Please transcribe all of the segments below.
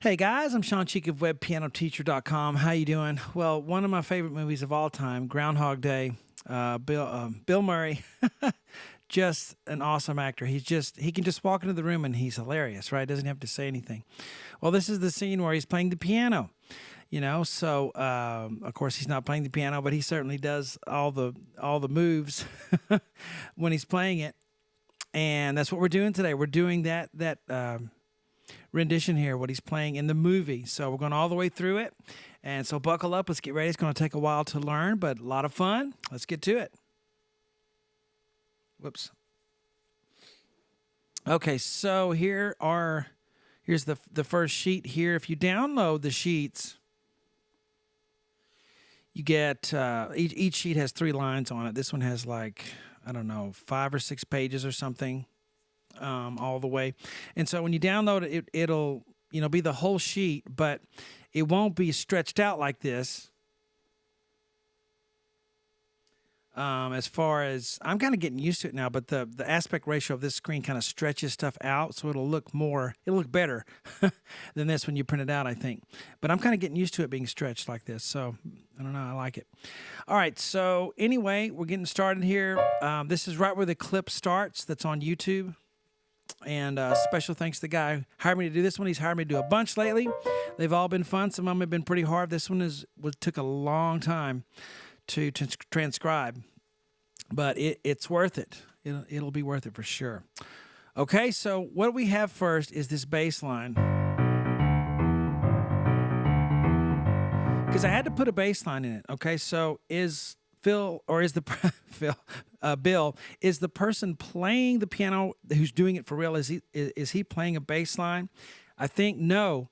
Hey guys, I'm Shawn Cheek of WebPianoTeacher.com. How you doing? Well, one of my favorite movies of all time, Groundhog Day. Bill Murray, just an awesome actor. He can just walk into the room and he's hilarious, right? Doesn't have to say anything. Well, this is the scene where he's playing the piano. So of course he's not playing the piano, but he certainly does all the moves when he's playing it, and that's what we're doing today. We're doing that rendition here, what he's playing in the movie. So we're going all the way through it. And so buckle up. Let's get ready. It's going to take a while to learn, but a lot of fun. Let's get to it. Whoops. Okay, so here's the first sheet here. If you download the sheets, you get each sheet has 3 lines on it. This one has like, I don't know, 5 or 6 pages or something. All the way. And so when you download it, it'll be the whole sheet, but it won't be stretched out like this. As far as I'm kind of getting used to it now, but the aspect ratio of this screen kind of stretches stuff out, so it'll look better than this when you print it out, I think. But I'm kind of getting used to it being stretched like this, so I don't know, I like it. All right, so anyway, we're getting started here. This is right where the clip starts. That's on YouTube. And special thanks to the guy who hired me to do this one. He's hired me to do a bunch lately. They've all been fun. Some of them have been pretty hard. This one took a long time to transcribe, but it's worth it. It'll be worth it for sure. Okay, so what we have first is this bass line, because I had to put a bass line in it. Okay, so is Bill, is the person playing the piano who's doing it for real? Is he playing a bass line? I think no.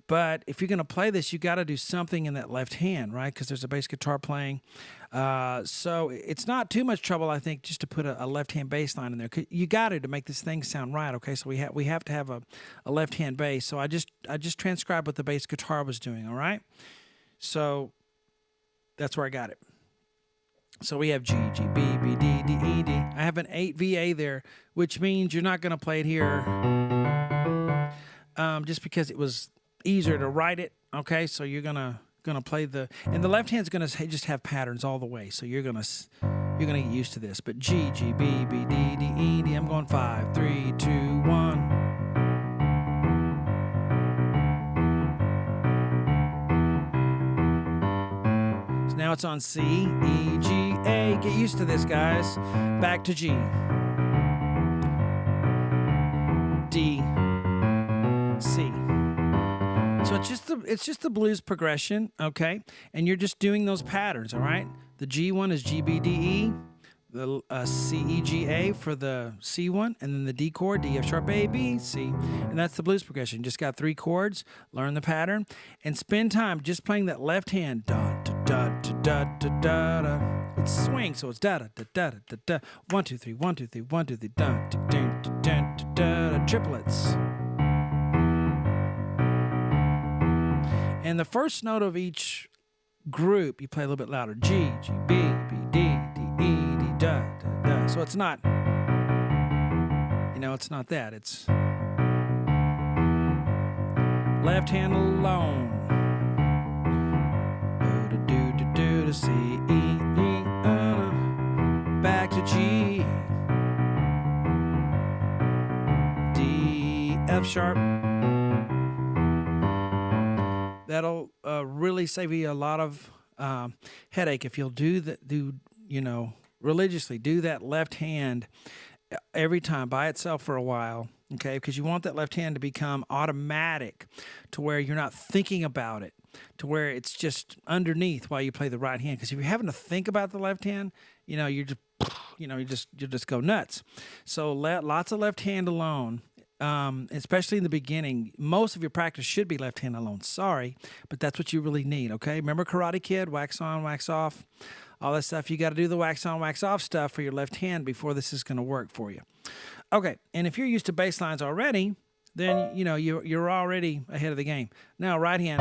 But if you're going to play this, you got to do something in that left hand, right? Because there's a bass guitar playing. So it's not too much trouble, I think, just to put a left hand bass line in there. You got to make this thing sound right. Okay, so we have to have a left hand bass. So I just transcribed what the bass guitar was doing. All right. So that's where I got it. So we have G, G, B, B, D, D, E, D. I have an 8 VA there, which means you're not going to play it here just because it was easier to write it. Okay, so you're gonna play and the left hand's gonna just have patterns all the way. So you're gonna get used to this. But G, G, B, B, D, D, E, D. I'm going 5, 3, 2, 1. Now it's on C, E, G, A. Get used to this, guys. Back to G. D, C. So it's just the blues progression, okay? And you're just doing those patterns, all right? The G one is G, B, D, E. The C, E, G, A for the C one, and then the D chord, D, F sharp, A, B, C. And that's the blues progression. You just got 3 chords, learn the pattern, and spend time just playing that left hand. Da, da, da, da, da, da, da. It's swing, so it's da, da, da, da, da, da. 1, 2, 3, 1, 2, 3, 1, 2, 3, da, da, da, da, da, da, triplets. And the first note of each group, you play a little bit louder. G, G, B, B, D, D, E, D, da, da, da. So it's not, it's not that. It's left hand alone. Do, do, do, do, do, C, E, E, back to G, D, F sharp. That'll really save you a lot of headache if you'll religiously do that left hand every time by itself for a while, okay? Because you want that left hand to become automatic to where you're not thinking about it, to where it's just underneath while you play the right hand. Because if you're having to think about the left hand, you just go nuts. So lots of left hand alone. Especially in the beginning, most of your practice should be left hand alone. Sorry, but that's what you really need, okay? Remember Karate Kid, wax on, wax off, all that stuff. You got to do the wax on, wax off stuff for your left hand before this is going to work for you. Okay, and if you're used to bass lines already, then, you're already ahead of the game. Now, right hand.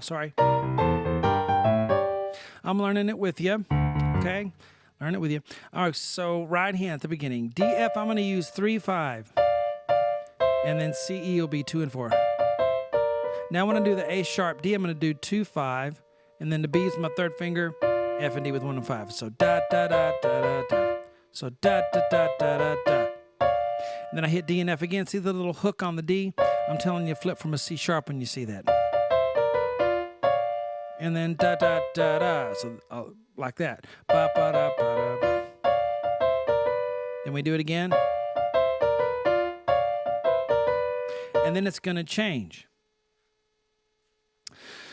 sorry. I'm learning it with you. Okay? Learn it with you. All right, so right hand at the beginning. D, F, I'm going to use 3, 5. And then C, E will be 2 and 4. Now when I do the A sharp D, I'm going to do 2, 5. And then the B is my third finger. F and D with 1 and 5. So da, da, da, da, da, da. So da, da, da, da, da, da. And then I hit D and F again. See the little hook on the D? I'm telling you, flip from a C sharp when you see that. And then da, da, da, da. So like that. Ba, ba, da, ba, da, ba. Then we do it again. And then it's going to change.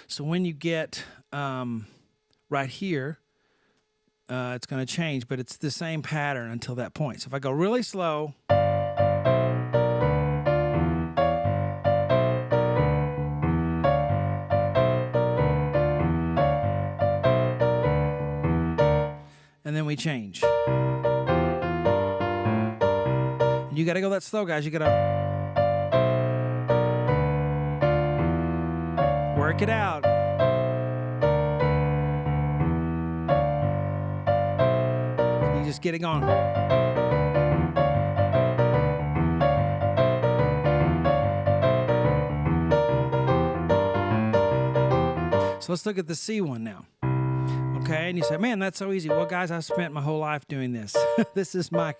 So when you get right here, it's going to change, but it's the same pattern until that point. So if I go really slow, and then we change. And you got to go that slow, guys. You got to work it out. You just get it going. So let's look at the C one now. Okay, and you say, man, that's so easy. Well, guys, I've spent my whole life doing this. This is my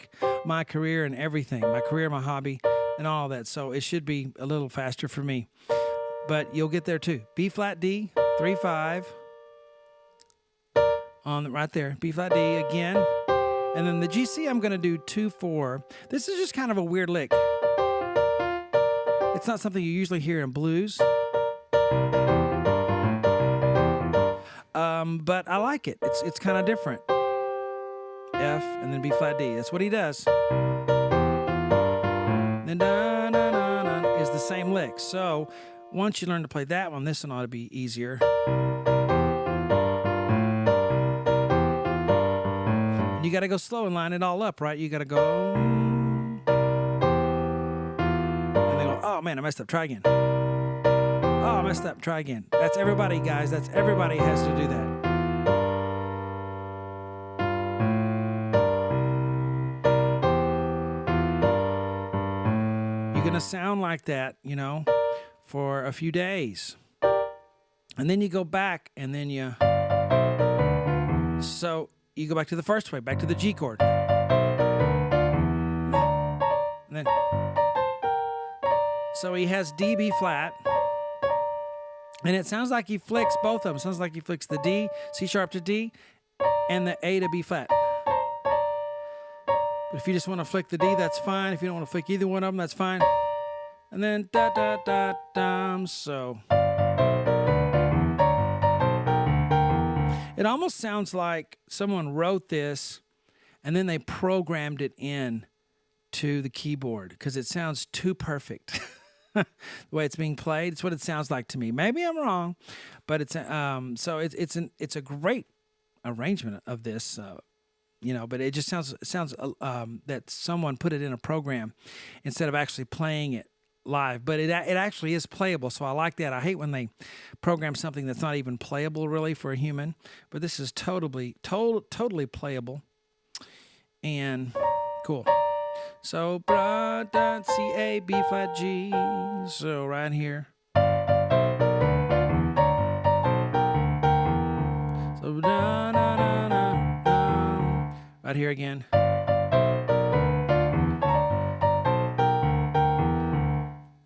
career and everything. My career, my hobby, and all that. So it should be a little faster for me. But you'll get there too. B flat D, 3, 5. Right there. B flat D again. And then the GC, I'm going to do 2, 4. This is just kind of a weird lick. It's not something you usually hear in blues. But I like it. It's kind of different. F and then B flat D. That's what he does. Then da, da, da, da, is the same lick. So once you learn to play that one, this one ought to be easier. And you got to go slow and line it all up, right? You got to go. And they go, oh man, I messed up. Try again. Oh, I messed up. Try again. That's everybody, guys. That's everybody has to do that. You're going to sound like that, you know, for a few days. And then you go back and then you... So you go back to the first way, back to the G chord. And then... So he has D, B flat. And it sounds like he flicks both of them. It sounds like he flicks the D, C sharp to D, and the A to B flat. But if you just want to flick the D, that's fine. If you don't want to flick either one of them, that's fine. And then da da da dum. So it almost sounds like someone wrote this and then they programmed it in to the keyboard because it sounds too perfect. The way it's being played, it's what it sounds like to me. Maybe I'm wrong, but it's so it's a great arrangement of this, you know. But it just sounds that someone put it in a program instead of actually playing it live. But it actually is playable, so I like that. I hate when they program something that's not even playable really for a human. But this is totally playable and cool. So, bra, da, C, A, B, flat, G. So, right here. So, da, da, da, da, da. Right here again.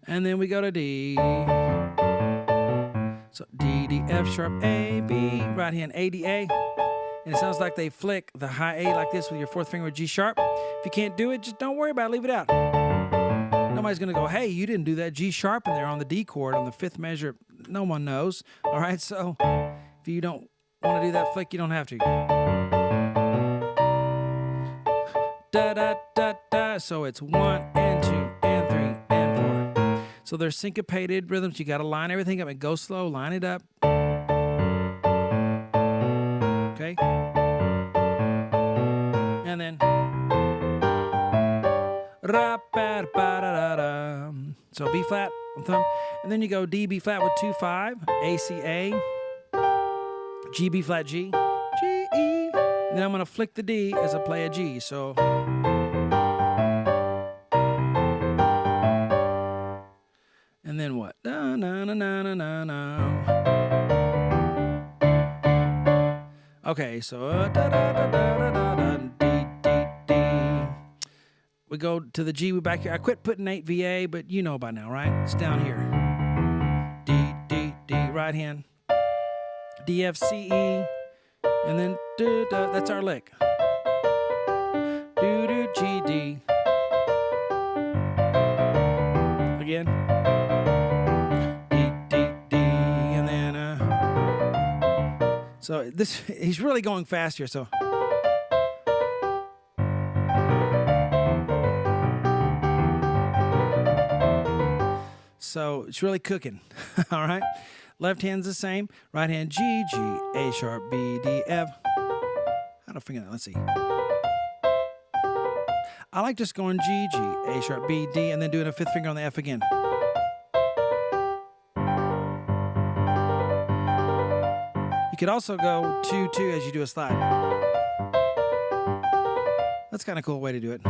And then we go to D. So, D, D, F sharp, A, B. Right hand, A, D, A. And it sounds like they flick the high A like this with your fourth finger with G sharp. If you can't do it, just don't worry about it. Leave it out. Nobody's going to go, hey, you didn't do that G sharp in there on the D chord on the fifth measure. No one knows. All right, so if you don't want to do that flick, you don't have to. Da, da, da, da. So it's 1 and 2 and 3 and 4. So they're syncopated rhythms. You got to line everything up and go slow. Line it up. Okay? And then So B flat on thumb, and then you go D, B flat with 2/5, A, C, A, G, B flat, G, G, E. And then I'm gonna flick the D as I play a G. So. And then what? Da, na, na, na, na, na, na. Okay, so da, da, da, da, da, da, D, D, D. We go to the G, we back here. I quit putting 8 VA, but you know by now, right? It's down here. D, D, D, right hand. D, F, C, E. And then da, da, that's our lick. Do, do, G, D. Again. So this, he's really going fast here, so. So it's really cooking, all right? Left hand's the same. Right hand, G, G, A sharp, B, D, F. How do I finger that? Let's see. I like just going G, G, A sharp, B, D, and then doing a fifth finger on the F again. You could also go 2, 2 as you do a slide. That's kind of a cool way to do it.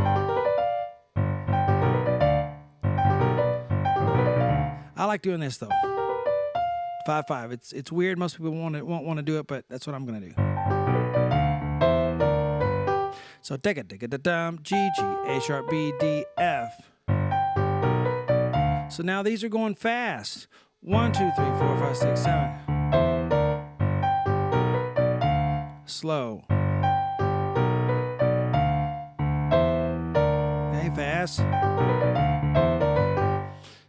I like doing this though. 5, 5. It's weird. Most people won't want to do it, but that's what I'm gonna do. So take it, da dum, G, G, A sharp, B, D, F. So now these are going fast. 1, 2, 3, 4, 5, 6, 7. Slow. Okay, fast.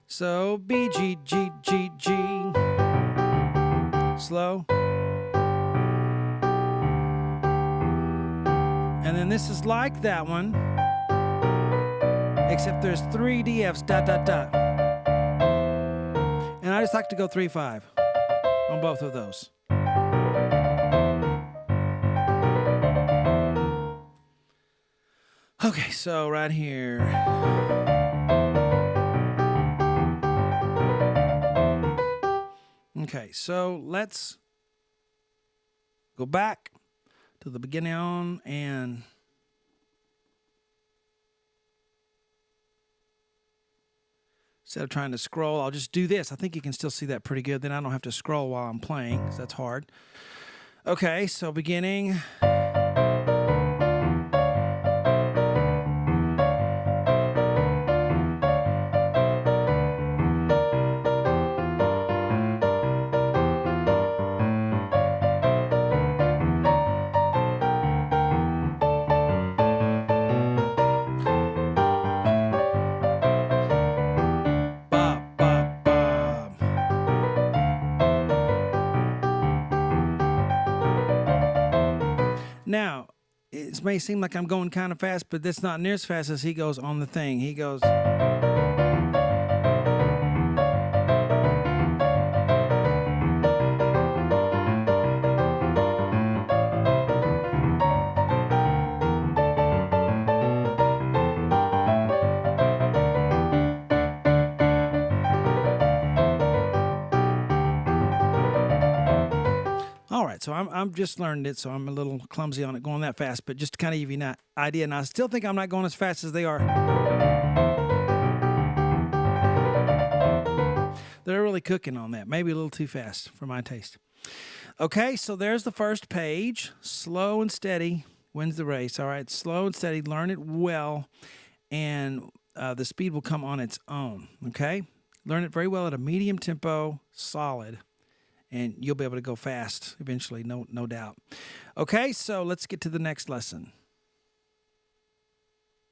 So B, G, G, G, G. Slow. And then this is like that one, except there's 3 DFs, dot, dot, dot. And I just like to go 3, 5 on both of those. Okay, so right here. Okay, so let's go back to the beginning and instead of trying to scroll, I'll just do this. I think you can still see that pretty good. Then I don't have to scroll while I'm playing, because that's hard. Okay, so beginning. Now, it may seem like I'm going kind of fast, but that's not near as fast as he goes on the thing. He goes. All right, so I'm just learning it, so I'm a little clumsy on it going that fast, but just to kind of give you an idea, and I still think I'm not going as fast as they are. They're really cooking on that, maybe a little too fast for my taste. Okay, so there's the first page. Slow and steady wins the race. All right, slow and steady, learn it well, and the speed will come on its own, okay? Learn it very well at a medium tempo, solid. And you'll be able to go fast eventually, no doubt. Okay, so let's get to the next lesson.